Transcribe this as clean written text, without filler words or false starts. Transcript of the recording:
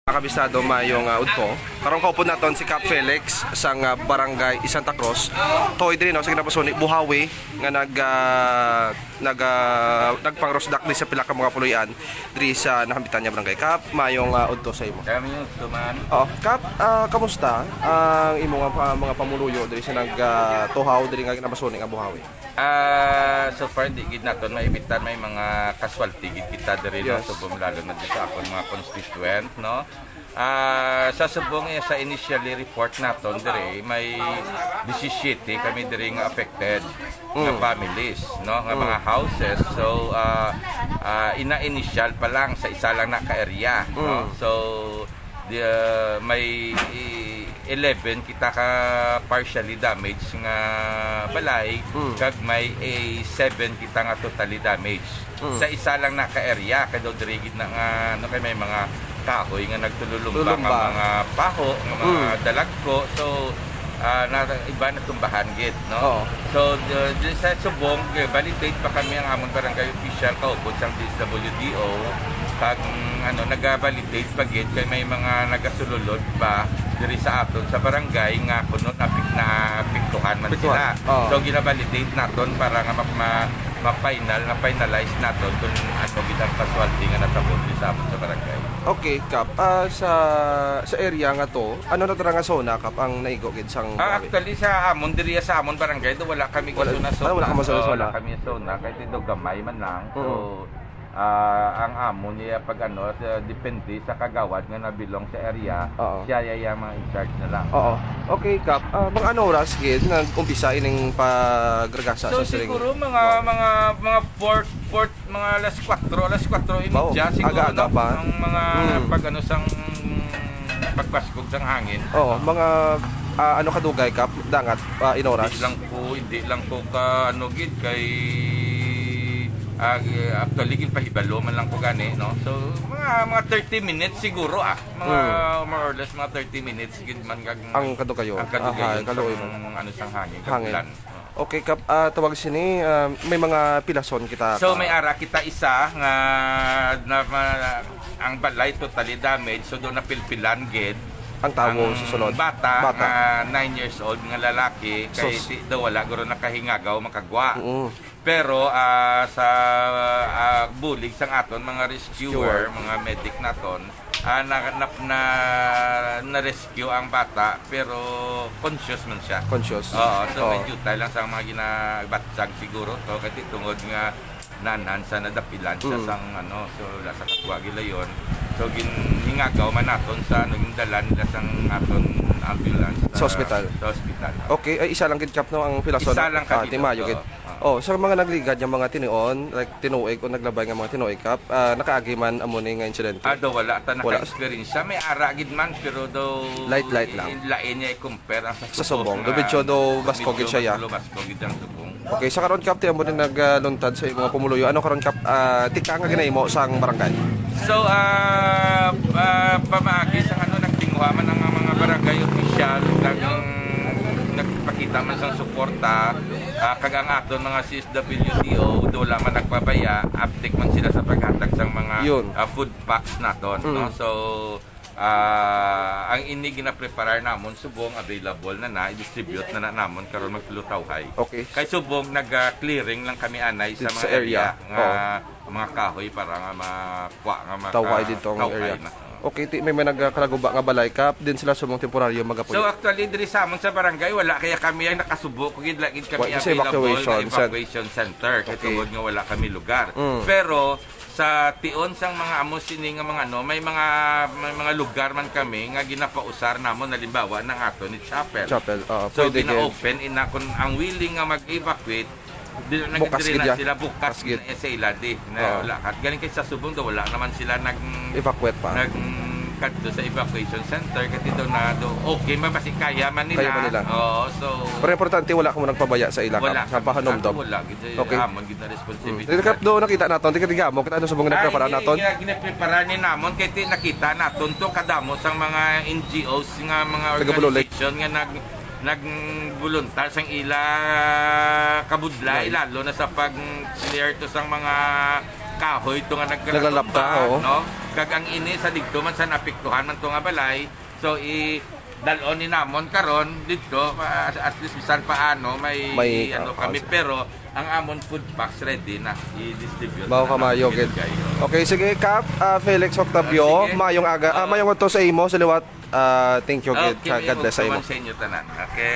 Kabisado mayong udto. Karong kaupod naton si Cap Felix sang barangay Santa Cruz. Toy diri no sa ginapasuni Buhawi nga nagpangrosdak di sa pila ka mga puloy-an diri sa nakambitan niya barangay. Cap, mayong udto sa imo. Kami yung tuman. Oh, Cap, kamusta ang imong mga pamuluyo diri sa nagtuhaw diri nga ginapasuni nga Buhawi? So far di gid naton maibitan may mga casualty gid kita diri Yes. no subong lalo na dito ako mga constituent no. Sa subong sa initially report naton diri may 17 kami diri nga affected nga families no nga mga houses. So ina-initial pa lang sa isa lang na ka-area no. So may 11 kita ka partially damaged nga balay kag may 7 kita nga totally damaged sa isa lang na ka-area kay do diri gid na nga no kay may mga kahoy nga nagtululumba nga mga paho nga mga dalagko. So iba na tumbahan gid no. So sa subong validate pa kami ang amon barangay official kaupod sang DSWDO kag nagabalidate pa gid kay may mga nagasululod pa diri sa aton sa barangay nga kuno napiktuhan man sila. So ginabalidate naton para nga ma-finalize naton kung ano gid ang casualty nga natabot sa aton sa barangay. Okay, Cap. Sa area nga to, ano na nga zona, Cap, ang naigo gid sang Buhawi? Actually sa amon diri sa amon barangay do wala kami zona. Wala ka zona. Wala kami zona kay dito gamay man lang. So ang amon niya pag depende sa kagawad nga nabilong sa area, siya yung mga in charge na lang. Oo. Okay, Cap. Mga ano oras gid nag-umpisa ining pagragasa So sa siring? siguro mga 4 mga alas 4 imidya siguro aga-aga pa. ang mga pag sang pagpaskog sang hangin. Oo, mga ano kadugay, Cap, dangat in oras. Hindi lang ko ka gid kay actually gid pahibalo man lang ko gani no. So mga 30 minutes siguro mga more or less mga 30 minutes gid man kag Ang kadugayo. ang kadugayon kaluoy mo. sang hangin Hangin. kagulan. Okay, Cap, tawag sini may mga pilason kita. So may ara kita isa nga ang balay totally damaged, so doon napilpilan gid ang tawo susunod. Bata. 9 years old nga lalaki kay daw wala guro nakahingagaw makagwa. Pero sa bulig sang aton mga rescuer, mga medic naton, na-rescue ang bata pero conscious man siya. Conscious. So medyo tayo lang sa mga ginabatsag siguro to kasi tungod nga nanan sa nadapilan siya sang so sa katwa gila yon. So ginhingagaw man naton sa gindalan nila sang aton ambulance Sa ospital. Sa ospital. Okay, ay isa lang gid, Cap, no ang pilason. Isa lang ka dito. Timayo gid. Sa mga nagligad yung mga tinuon, like tinuig o naglabay nga mga tinuig, Cap, nakaagi man amo ni nga insidente. Do wala ta naka-experience siya. May ara gid man pero do light lang. Lain niya i-compare Sa subong. Do medyo do basko gid siya. Basko gid ang subong. Okay, sa karon, Cap, tiyan mo din nagluntad sa mga pumuluyo. Ano karon, Cap, tika nga ginahimo sang barangay? So pamaagi sa nagtinguha man ang mga barangay official nagpakita man sang suporta kag ang aton mga CSWDO do wala man nagpabaya update man sila sa paghatag sang mga food packs naton no. So ang ini gina-prepare namon subong available na i-distribute na namon karon magpulutawhay. Okay. Kay subong nag-clearing lang kami anay sa mga area nga mga kahoy para nga makuha nga tawhay dito ang area. Okay, may nagkalaguba nga balay, Cap, din sila sumong temporaryo magapuyo. So actually diri sa amon sa barangay wala kaya kami ang nakasubo kugid lagid kami available evacuation center kay tungod nga wala kami lugar. Pero sa tion sang mga amos sini nga mga may mga lugar man kami nga ginapausar namon halimbawa ng ato ni chapel. So gina-open ina kun ang willing nga mag-evacuate bukas na sila bukas sa iladi na wala at galing kay sa subong do wala naman sila evacuate pa kadto sa evacuation center kasi do na do okay mabasi kaya man nila. So pero importante wala ka mo nagpabaya sa ila, Cap, sa pahanomdom. Wala gid amon gid na responsibility. Cap, do nakita naton tigamo kita ano subong nagprepara naton. Ginaprepara ni namon kay nakita naton to kadamo sang mga NGOs nga mga organization nga nagbuluntar sang ila kabudlay lalo na sa pag-clear to sang mga kahoy to nga naglalapta no. kag ang ini sa dito man sa napiktuhan man to nga balay. So dalon ni namon karon dito at least bisan paano may ano kami pero ang amon food box ready na i-distribute. Bao ka mayo gid. Okay, sige Kap, Felix Octavio, Sige. mayong aga, mayong adto sa imo sa liwat. Thank you gid. Okay, God bless sa imo. sa inyo tanan. Okay.